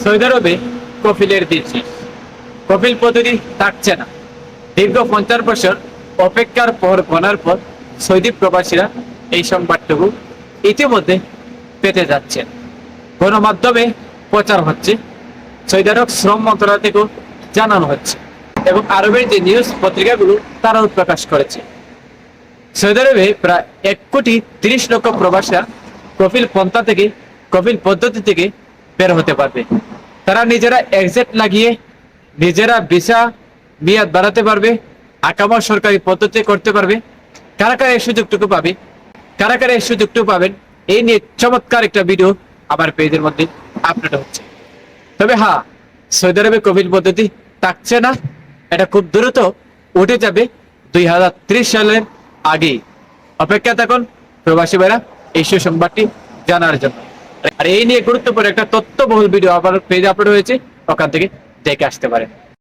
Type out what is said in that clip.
Saudi আরবে কফিলের দিন শেষ। কফিল পদ্ধতি থাকছে না। দীর্ঘ 50 বছর অপেক্ষার পর গণার পর সৌদি প্রবাসীরা এই সংবাদটুকু ইতিমধ্যে পেতে যাচ্ছেন। গণমাধ্যমে প্রচার হচ্ছে, সৌদি আরব শ্রম মন্ত্রণালয় থেকেও জানানো হচ্ছে এবং আরবের যে নিউজ পত্রিকাগুলো তারাও প্রকাশ করেছে। সৌদি আরবে প্রায় 1,30,00,000 প্রবাসীরা কফিল পন্থা থেকে, কফিল পদ্ধতি থেকে বের হতে পারবে। তারা নিজেরা এক্সিট লাগিয়ে নিজেরা ভিসা মেয়াদ বাড়াতে পারবে, আকামা সরকারি পদ্ধতি করতে পারবে। কারা কারা এই সুযোগটুকু পাবে, কারা কারা এই সুযোগটুকু পাবেন, এই নিয়ে চমৎকার একটা ভিডিও আমার পেজের মধ্যে আপলোড হচ্ছে। তবে হ্যাঁ, সৌদি আরবে কফিল পদ্ধতি থাকছে না, এটা খুব দ্রুত উঠে যাবে 2030 সালের আগেই। অপেক্ষা থাকুন প্রবাসী ভাইরা এই সুসংবাদটি জানার জন্য। আর এই নিয়ে গুরুত্বপূর্ণ একটা তথ্যবহুল ভিডিও আবার পেজে আপলোড হয়েছে, ওখান থেকে দেখে আসতে পারেন।